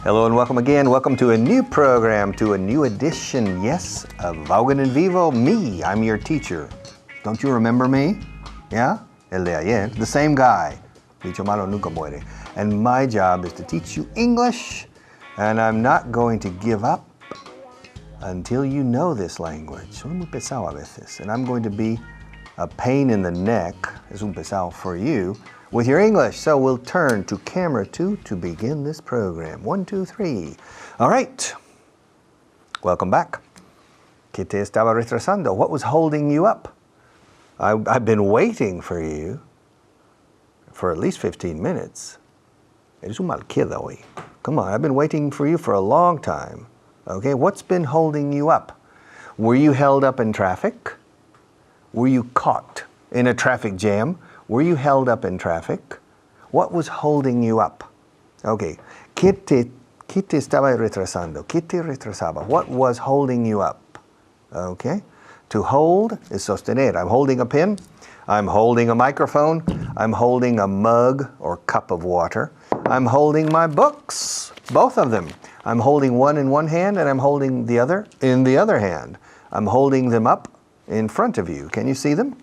Hello and welcome again. Welcome to a new program, to a new edition, yes, of Vaughan and Vivo. Me, I'm your teacher. Don't you remember me? Yeah? El de ayer. The same guy. Dicho malo nunca muere. And my job is to teach you English, and I'm not going to give up until you know this language. Soy muy pesado a veces, and I'm going to be a pain in the neck, es un pesado for you, with your English. So we'll turn to camera 2 to begin this program. 1, 2, 3. All right. Welcome back. ¿Qué te estaba retrasando? What was holding you up? I've been waiting for you for at least 15 minutes. Eres un mal kid hoy. Come on, I've been waiting for you for a long time. Okay, what's been holding you up? Were you held up in traffic? Were you caught in a traffic jam? Were you held up in traffic? What was holding you up? Okay, ¿qué te estaba retrasando? ¿Qué te retrasaba? What was holding you up? Okay, to hold is sostener. I'm holding a pen. I'm holding a microphone. I'm holding a mug or cup of water. I'm holding my books, both of them. I'm holding one in one hand and I'm holding the other in the other hand. I'm holding them up in front of you. Can you see them?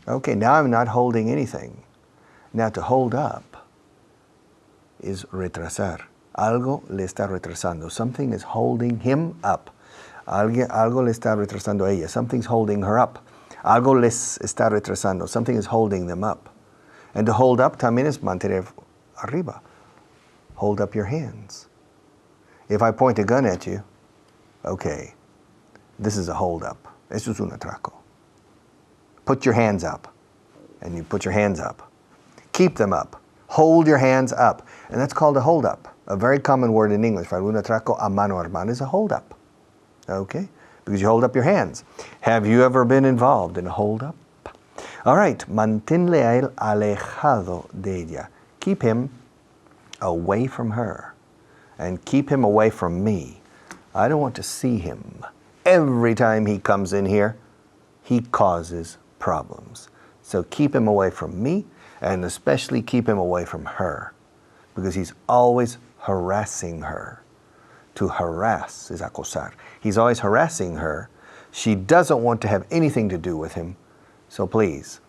Okay, now I'm not holding anything. Now to hold up is retrasar. Algo le está retrasando. Something is holding him up. Algo le está retrasando a ella. Something's holding her up. Algo les está retrasando. Something is holding them up. And to hold up también es mantener arriba. Hold up your hands. If I point a gun at you, okay, this is a hold up. Eso es un atraco. Put your hands up. And you put your hands up. Keep them up. Hold your hands up. And that's called a hold up. A very common word in English for un atraco a mano armada is a hold up. Okay? Because you hold up your hands. Have you ever been involved in a hold up? All right. Manténle a él alejado de ella. Keep him away from her. And keep him away from me. I don't want to see him. Every time he comes in here, he causes problems. So keep him away from me, and especially keep him away from her, because he's always harassing her. To harass is acosar. He's always harassing her. She doesn't want to have anything to do with him. So please,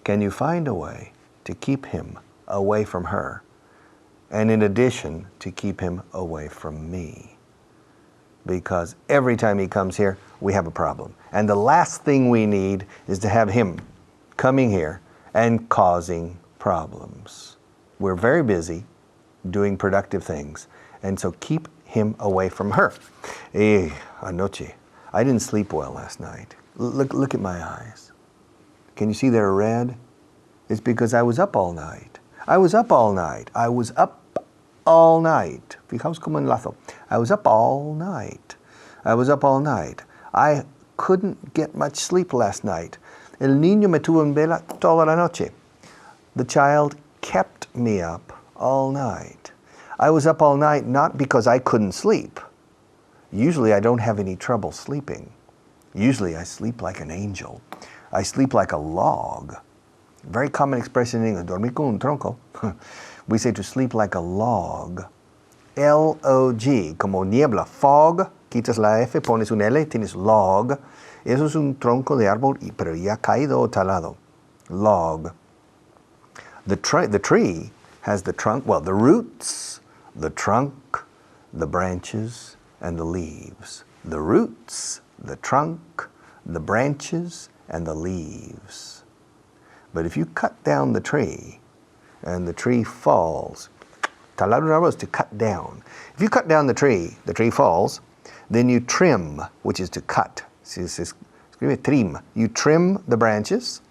can you find a way to keep him away from her, and in addition, to keep him away from me? Because every time he comes here, we have a problem. And the last thing we need is to have him coming here and causing problems. We're very busy doing productive things, and so keep him away from her. Anoche, I didn't sleep well last night. Look at my eyes. Can you see they're red? It's because I was up all night. I was up all night. I was up all night. Fijaos como enlazo. I was up all night. I was up all night. I couldn't get much sleep last night. El niño me tuvo en vela toda la noche. The child kept me up all night. I was up all night not because I couldn't sleep. Usually I don't have any trouble sleeping. Usually I sleep like an angel. I sleep like a log. Very common expression in English, dormir con un tronco. We say to sleep like a log. L-O-G, como niebla, fog, quitas la F, pones un L, tienes log. Eso es un tronco de árbol, pero ya caído o talado. Log. The tree has the trunk, well, the roots, the trunk, the branches, and the leaves. The roots, the trunk, the branches, and the leaves. But if you cut down the tree, and the tree falls, talar un árbol is to cut down. If you cut down the tree falls, then you trim, which is to cut. Se escribe trim. You trim the branches,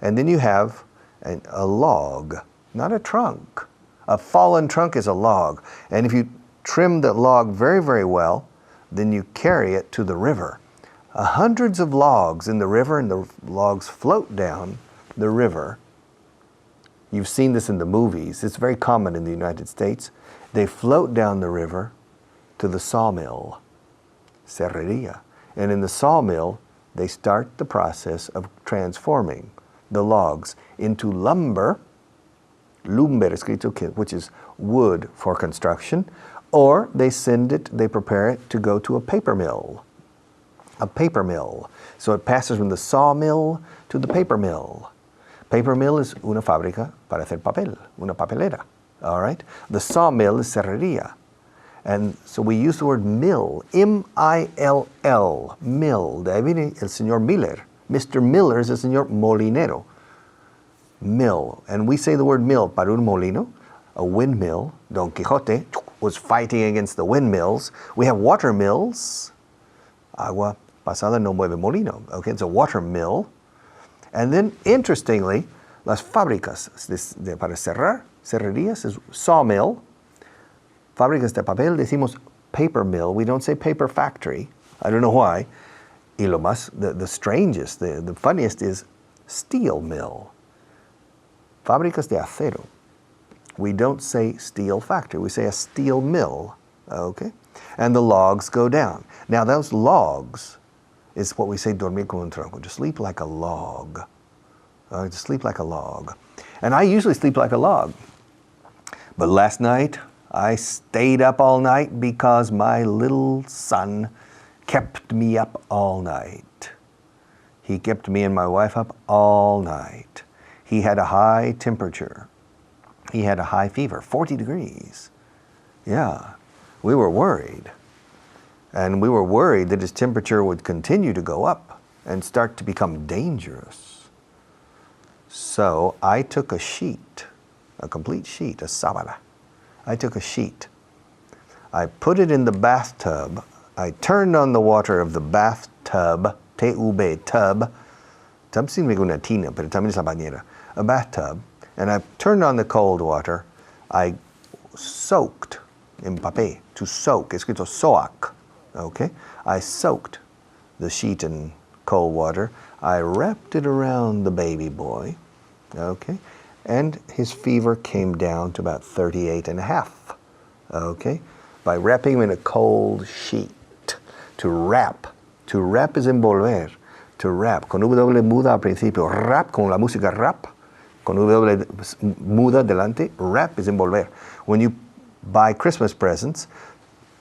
and then you have a log, not a trunk. A fallen trunk is a log. And if you trim the log very, very well, then you carry it to the river. Hundreds of logs in the river, and the logs float down the river. You've seen this in the movies. It's very common in the United States. They float down the river to the sawmill, serrería. And in the sawmill, they start the process of transforming the logs into lumber, lumber escrito, which is wood for construction, or they prepare it to go to a paper mill. A paper mill. So it passes from the sawmill to the paper mill. Paper mill is una fábrica para hacer papel, una papelera. All right? The sawmill is cerrería. And so we use the word mill, M-I-L-L, mill. De ahí viene el señor Miller. Mr. Miller is el señor molinero. Mill. And we say the word mill para un molino, a windmill. Don Quixote was fighting against the windmills. We have water mills. Agua pasada no mueve molino. Okay, it's a water mill. And then, interestingly, las fábricas para cerrar, cerrerías is sawmill. Fábricas de papel decimos paper mill. We don't say paper factory. I don't know why. Y lo más, the strangest, the funniest is steel mill. Fábricas de acero. We don't say steel factory. We say a steel mill. Okay? And the logs go down. Now those logs is what we say dormir como un tronco. To sleep like a log. To sleep like a log. And I usually sleep like a log. But last night, I stayed up all night because my little son kept me up all night. He kept me and my wife up all night. He had a high temperature. He had a high fever, 40 degrees. Yeah, we were worried. And we were worried that his temperature would continue to go up and start to become dangerous. So I took a sheet, a complete sheet, a sábana. I took a sheet. I put it in the bathtub. I turned on the water of the bathtub, T-U-B, tub. Tub significa una tina, pero también es la bañera. A bathtub. And I turned on the cold water. I soaked, empapé, to soak, escrito soak, okay? I soaked the sheet in cold water. I wrapped it around the baby boy, okay? And his fever came down to about 38.5, okay? By wrapping him in a cold sheet. To wrap is envolver. To wrap, con W muda al principio. Rap, con la música rap. Con W muda delante. Wrap is envolver. When you buy Christmas presents,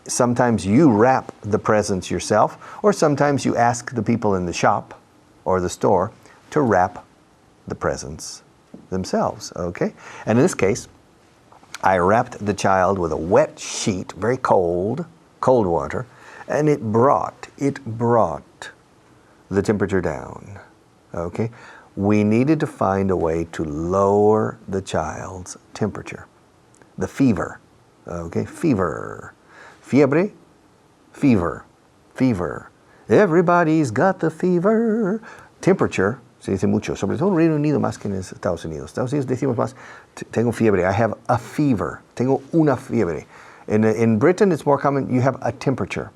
sometimes you wrap the presents yourself, or sometimes you ask the people in the shop or the store to wrap the presents themselves, okay? And in this case, I wrapped the child with a wet sheet, very cold water, and it brought the temperature down, okay? We needed to find a way to lower the child's temperature. The fever, okay? Fever. Fiebre, fever, fever. Everybody's got the fever. Temperature, se dice mucho, sobre todo en Reino Unido más que en Estados Unidos. Estados Unidos decimos más, tengo fiebre, I have a fever, tengo una fiebre. In Britain, it's more common, you have a temperature.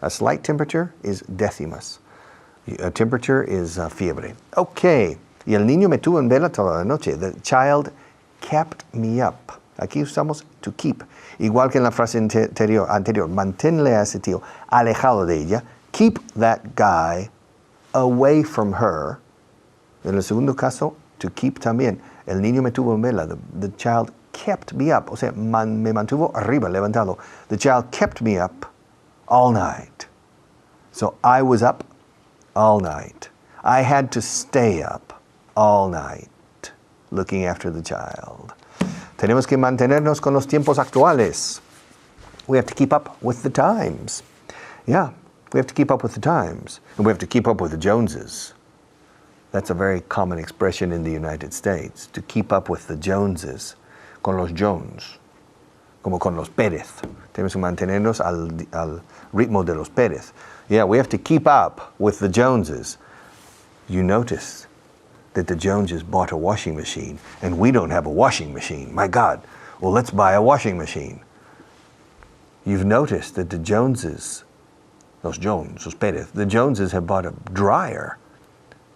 A slight temperature is décimas. A temperature is fiebre. Okay, y el niño me tuvo en vela toda la noche. The child kept me up. Aquí usamos to keep. Igual que en la frase anterior, manténle a ese tío alejado de ella. Keep that guy away from her. En el segundo caso, to keep también. El niño me tuvo en vela. The child kept me up. O sea, me mantuvo arriba, levantado. The child kept me up all night. So I was up all night. I had to stay up all night looking after the child. Tenemos que mantenernos con los tiempos actuales. We have to keep up with the times. Yeah, we have to keep up with the times. And we have to keep up with the Joneses. That's a very common expression in the United States, to keep up with the Joneses. Con los Jones. Como con los Pérez. Tenemos que mantenernos al ritmo de los Pérez. Yeah, we have to keep up with the Joneses. You notice that the Joneses bought a washing machine, and we don't have a washing machine. My God. Well, let's buy a washing machine. You've noticed that the Joneses, los Jones, los Pérez, the Joneses have bought a dryer.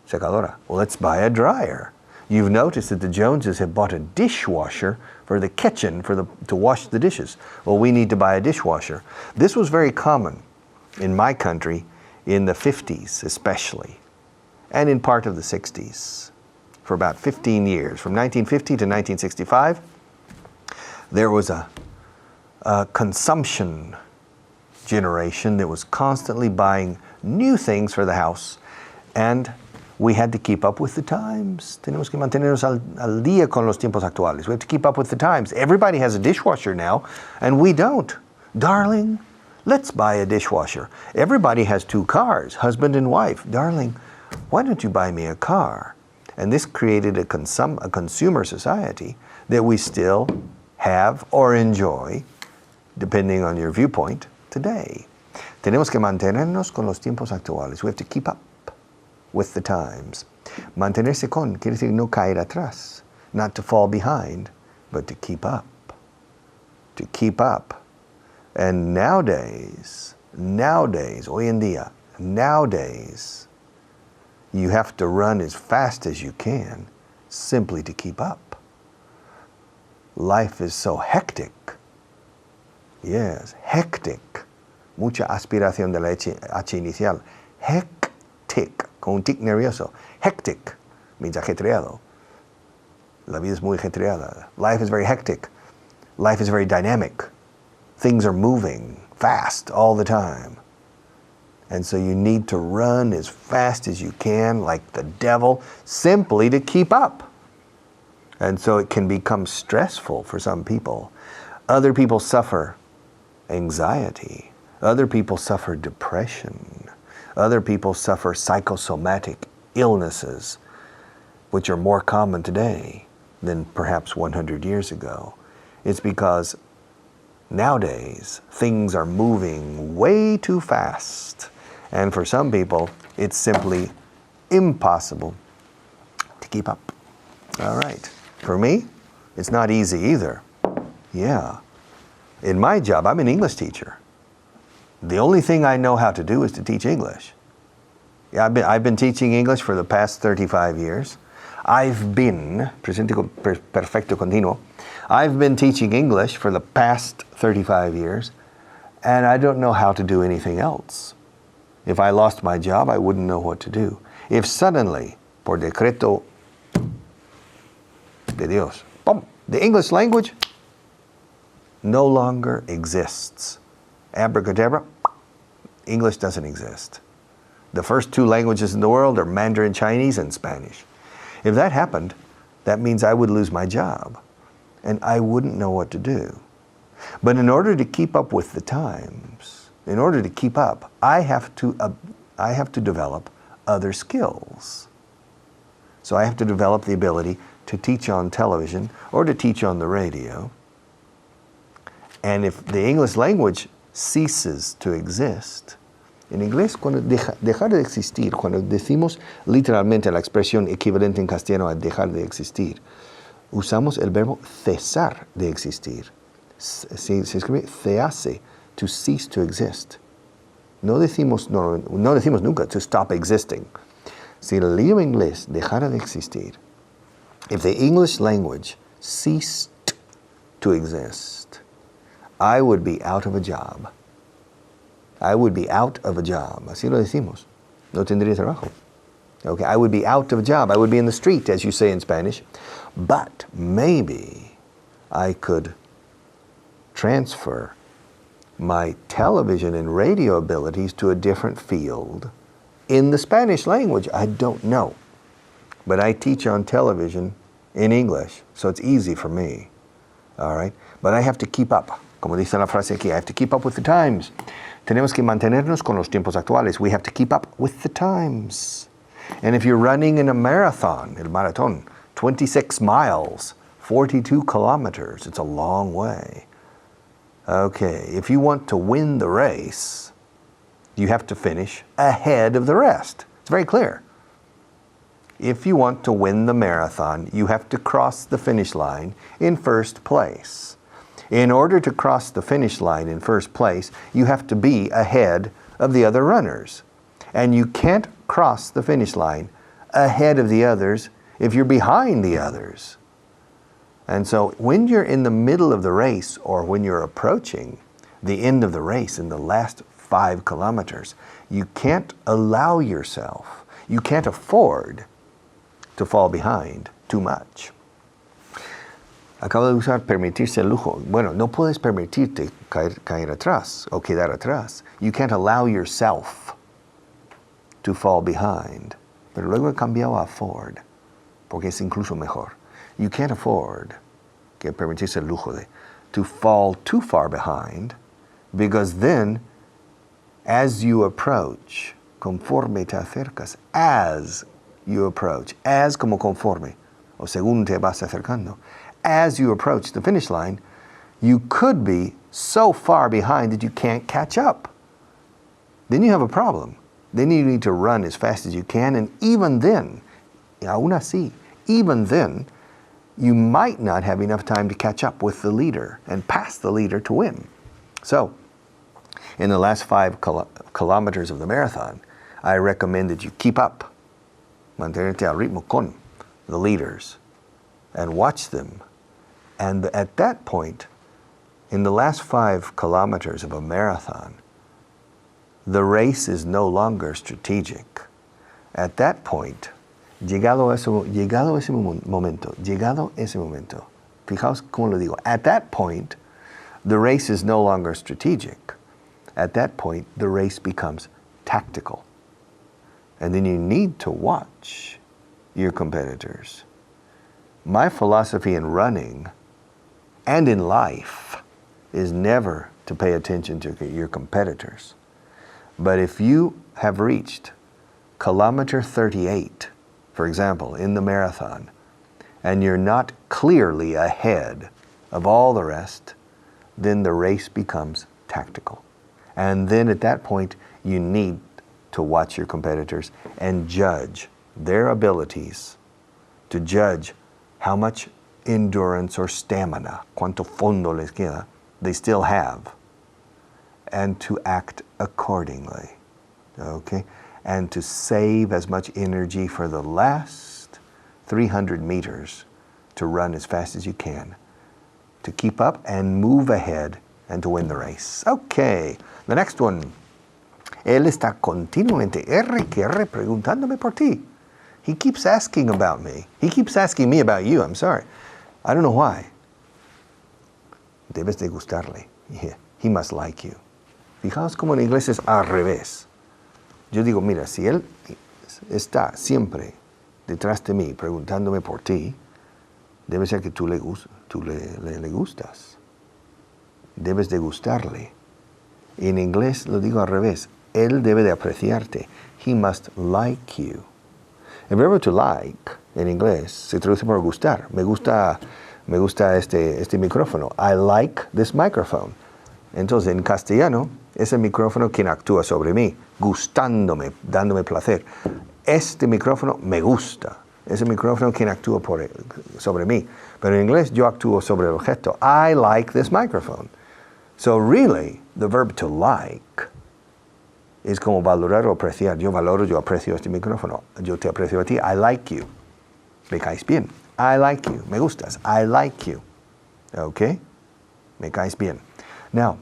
Secadora. Well, let's buy a dryer. You've noticed that the Joneses have bought a dishwasher for the kitchen, to wash the dishes. Well, we need to buy a dishwasher. This was very common in my country in the 50s especially, and in part of the 60s. For about 15 years, from 1950 to 1965, there was a consumption generation that was constantly buying new things for the house, and we had to keep up with the times. Tenemos que mantenernos al día con los tiempos actuales. We have to keep up with the times. Everybody has a dishwasher now, and we don't. Darling, let's buy a dishwasher. Everybody has 2 cars, husband and wife. Darling, why don't you buy me a car? And this created a consumer society that we still have or enjoy, depending on your viewpoint, today. Tenemos que mantenernos con los tiempos actuales. We have to keep up with the times. Mantenerse con quiere decir no caer atrás, not to fall behind, but to keep up. To keep up. And nowadays, hoy en día, nowadays, you have to run as fast as you can simply to keep up. Life is so hectic. Yes, hectic. Mucha aspiración de la H inicial. Hectic, con un tic nervioso. Hectic means ajetreado. La vida es muy ajetreada. Life is very hectic. Life is very dynamic. Things are moving fast all the time. And so you need to run as fast as you can, like the devil, simply to keep up. And so it can become stressful for some people. Other people suffer anxiety. Other people suffer depression. Other people suffer psychosomatic illnesses, which are more common today than perhaps 100 years ago. It's because nowadays things are moving way too fast. And for some people, it's simply impossible to keep up. All right. For me, it's not easy either. Yeah. In my job, I'm an English teacher. The only thing I know how to do is to teach English. Yeah, I've been teaching English for the past 35 years. Presente perfecto continuo. I've been teaching English for the past 35 years, and I don't know how to do anything else. If I lost my job, I wouldn't know what to do. If suddenly, por decreto de Dios, boom, the English language no longer exists. Abracadabra, English doesn't exist. The first 2 languages in the world are Mandarin Chinese and Spanish. If that happened, that means I would lose my job, and I wouldn't know what to do. But in order to keep up with the times, in order to keep up, I have to develop other skills. So I have to develop the ability to teach on television or to teach on the radio. And if the English language ceases to exist, en inglés, cuando dejar de existir, cuando decimos literalmente la expresión equivalente en castellano a dejar de existir, usamos el verbo cesar de existir. Se escribe cese, to cease to exist. No decimos nunca to stop existing. Si el idioma inglés dejara de existir, if the English language ceased to exist, I would be out of a job. I would be out of a job. Así lo decimos. No tendría trabajo. Okay, I would be out of a job. I would be in the street, as you say in Spanish. But maybe I could transfer my television and radio abilities to a different field in the Spanish language. I don't know. But I teach on television in English, so it's easy for me. All right? But I have to keep up. Como dice la frase aquí, I have to keep up with the times. Tenemos que mantenernos con los tiempos actuales. We have to keep up with the times. And if you're running in a marathon, el maratón, 26 miles, 42 kilometers, it's a long way. Okay, if you want to win the race, you have to finish ahead of the rest. It's very clear. If you want to win the marathon, you have to cross the finish line in first place. In order to cross the finish line in first place, you have to be ahead of the other runners. And you can't cross the finish line ahead of the others if you're behind the others. And so when you're in the middle of the race, or when you're approaching the end of the race in the last 5 kilometers, you can't allow yourself, you can't afford to fall behind too much. Acabo de usar permitirse el lujo. Bueno, no puedes permitirte caer atrás o quedar atrás. You can't allow yourself to fall behind. Pero luego he cambiado a afford, porque es incluso mejor. You can't afford, que permitirse el lujo de, to fall too far behind, because then, as you approach, conforme te acercas, as you approach, as como conforme, o según te vas acercando, as you approach the finish line, you could be so far behind that you can't catch up. Then you have a problem. Then you need to run as fast as you can, and even then, aún así, even then, you might not have enough time to catch up with the leader and pass the leader to win. So, in the last 5 kilometers of the marathon, I recommend that you keep up, mantenerte al ritmo con the leaders, and watch them. And at that point, in the last 5 kilometers of a marathon, the race is no longer strategic. At that point, llegado ese momento, fijaos cómo lo digo, at that point, the race is no longer strategic. At that point, the race becomes tactical. And then you need to watch your competitors. My philosophy in running and in life is never to pay attention to your competitors. But if you have reached kilometer 38, for example, in the marathon, and you're not clearly ahead of all the rest, then the race becomes tactical. And then at that point, you need to watch your competitors and judge their abilities, to judge how much endurance or stamina, cuánto fondo les queda, they still have, and to act accordingly, okay? And to save as much energy for the last 300 meters to run as fast as you can, to keep up and move ahead and to win the race. Okay, the next one. Él está continuamente preguntándome por ti. He keeps asking about me. He keeps asking me about you, I'm sorry. I don't know why. Debes de gustarle. Yeah, he must like you. Fijaos cómo en inglés es al revés. Yo digo, mira, si él está siempre detrás de mí preguntándome por ti, debe ser que tú le gustas. Debes de gustarle. En inglés lo digo al revés. Él debe de apreciarte. He must like you. El verbo to like, en inglés, se traduce por gustar. Me gusta este micrófono. I like this microphone. Entonces, en castellano, es el micrófono quien actúa sobre mí, gustándome, dándome placer. Este micrófono me gusta. Es el micrófono quien actúa sobre mí. Pero en inglés, yo actúo sobre el objeto. I like this microphone. So really, the verb to like es como valorar o apreciar. Yo valoro, yo aprecio este micrófono. Yo te aprecio a ti. I like you. Me caes bien. I like you. Me gustas. I like you. Okay? Me caes bien. Now,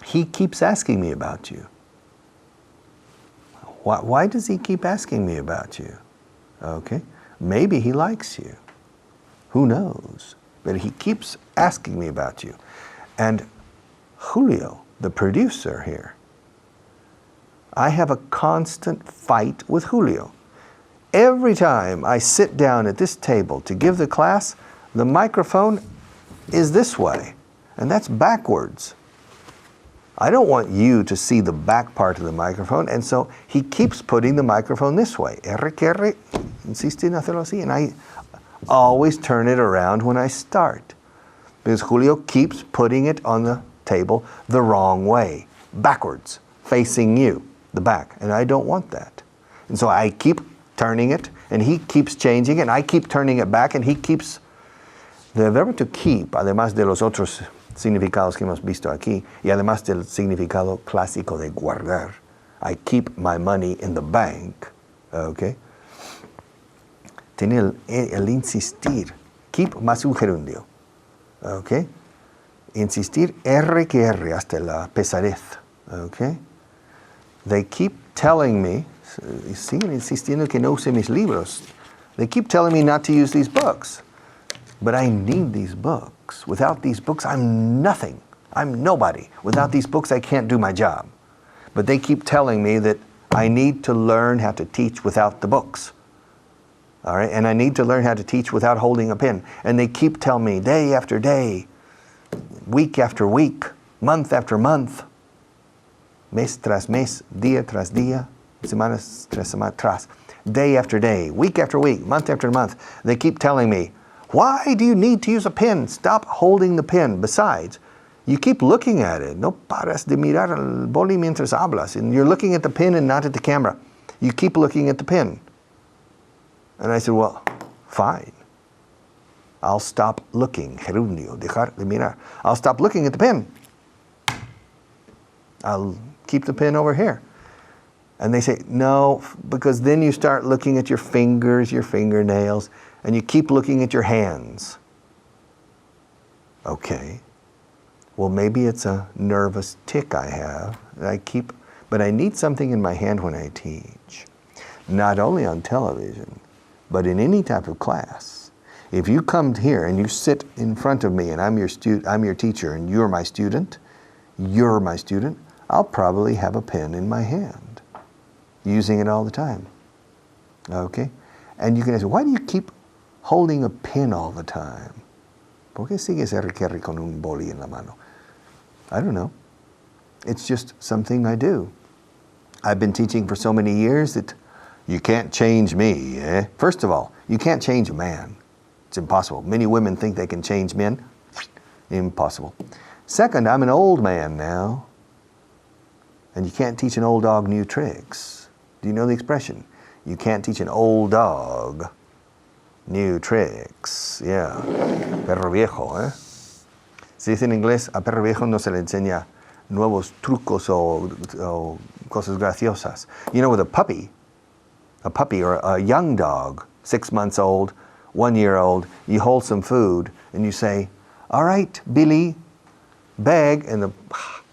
he keeps asking me about you. Why does he keep asking me about you? Okay? Maybe he likes you. Who knows? But he keeps asking me about you. And Julio, the producer here, I have a constant fight with Julio. Every time I sit down at this table to give the class, the microphone is this way, and that's backwards. I don't want you to see the back part of the microphone, and so he keeps putting the microphone this way. R, insiste en hacerlo así, and I always turn it around when I start, because Julio keeps putting it on the table the wrong way, backwards, facing you, the back, and I don't want that. And so I keep turning it, and he keeps changing it, and I keep turning it back, and he keeps... The verbo to keep, además de los otros significados que hemos visto aquí, y además del significado clásico de guardar, I keep my money in the bank, okay? Tiene el insistir, keep más un gerundio, okay? Insistir, R que R, hasta la pesadez, okay? They keep telling me, siguen insistiendo que no use mis libros. They keep telling me not to use these books. But I need these books. Without these books, I'm nothing. I'm nobody. Without these books, I can't do my job. But they keep telling me that I need to learn how to teach without the books. All right? And I need to learn how to teach without holding a pen. And they keep telling me day after day, week after week, month after month, mes tras mes, día tras día, semanas tras semanas, day after day, week after week, month after month. They keep telling me, why do you need to use a pen? Stop holding the pen. Besides, you keep looking at it. No paras de mirar al boli mientras hablas. And you're looking at the pen and not at the camera. You keep looking at the pen. And I said, well, fine. I'll stop looking. Gerundio, dejar de mirar. I'll stop looking at the pen. I'll keep the pen over here. And they say, no, because then you start looking at your fingers, your fingernails, and you keep looking at your hands. Okay. Well, maybe it's a nervous tic I have. But I need something in my hand when I teach. Not only on television, but in any type of class. If you come here and you sit in front of me and I'm your teacher and you're my student, I'll probably have a pen in my hand, using it all the time. Okay? And you can ask, why do you keep holding a pen all the time? ¿Por qué sigues RQR con un boli en la mano? I don't know. It's just something I do. I've been teaching for so many years that you can't change me. Eh? First of all, you can't change a man. It's impossible. Many women think they can change men. Impossible. Second, I'm an old man now. And you can't teach an old dog new tricks. Do you know the expression? You can't teach an old dog new tricks. Yeah. Perro viejo, eh? Se dice en inglés, a perro viejo no se le enseña nuevos trucos o cosas graciosas. You know, with a puppy or a young dog, 6 months old, 1 year old, you hold some food and you say, all right, Billy, beg, and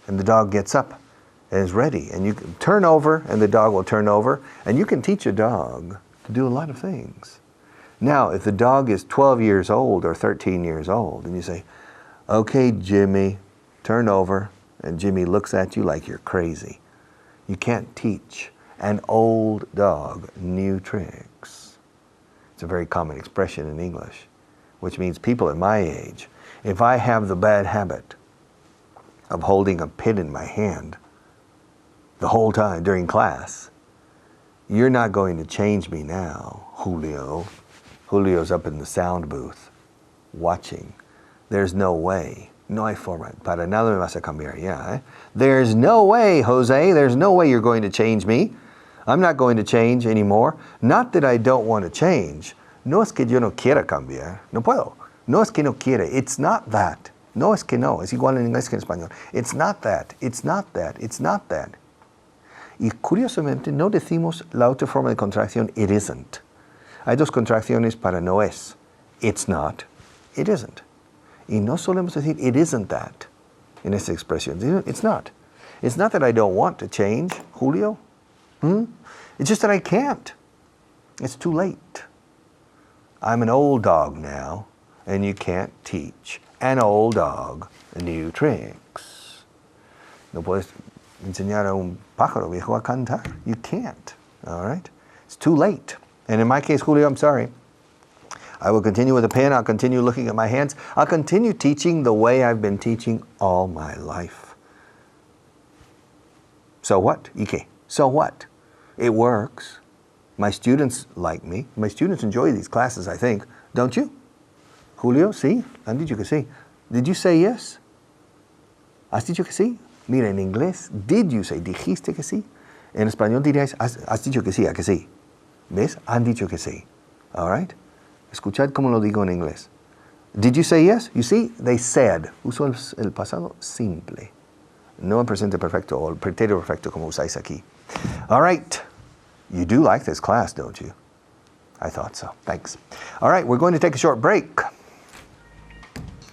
the dog gets up and is ready. And you can turn over and the dog will turn over. And you can teach a dog to do a lot of things. Now, if the dog is 12 years old or 13 years old and you say, okay, Jimmy, turn over, and Jimmy looks at you like you're crazy. You can't teach an old dog new tricks. It's a very common expression in English, which means people at my age, if I have the bad habit of holding a pen in my hand the whole time during class, you're not going to change me now, Julio. Julio's up in the sound booth, watching. There's no way. No hay forma. Para nada me vas a cambiar. Yeah, eh? There's no way, Jose. There's no way you're going to change me. I'm not going to change anymore. Not that I don't want to change. No es que yo no quiera cambiar. No puedo. No es que no quiere. It's not that. No es que no. Es igual en inglés que en español. It's not that. It's not that. It's not that. Y curiosamente no decimos la otra forma de contracción, it isn't. Hay dos contracciones para no es. It's not. It isn't. Y no solemos decir, it isn't that, en esta expresión. It's not. It's not that I don't want to change, Julio. It's just that I can't. It's too late. I'm an old dog now, and you can't teach an old dog new tricks. No puedes enseñar a un pájaro viejo a cantar. You can't, all right? It's too late. And in my case, Julio, I'm sorry. I will continue with a pen. I'll continue looking at my hands. I'll continue teaching the way I've been teaching all my life. So what? ¿Y qué? So what? It works. My students like me. My students enjoy these classes, I think. Don't you? Julio, sí? Han dicho que sí. Did you say yes? ¿Has dicho que sí? Mira, en inglés, did you say? ¿Dijiste que sí? En español dirías, has dicho que sí, ¿a que sí? ¿Ves? Han dicho que sí. All right? Escuchad cómo lo digo en inglés. Did you say yes? You see, they said. Uso el pasado simple. No el presente perfecto o el pretérito perfecto como usáis aquí. All right. You do like this class, don't you? I thought so. Thanks. All right, we're going to take a short break.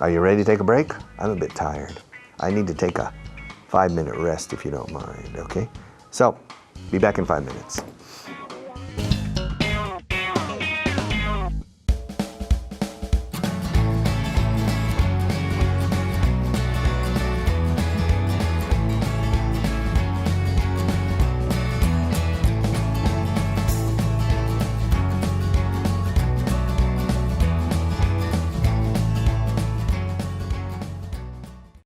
Are you ready to take a break? I'm a bit tired. I need to take a 5-minute rest if you don't mind, okay? So, be back in 5 minutes.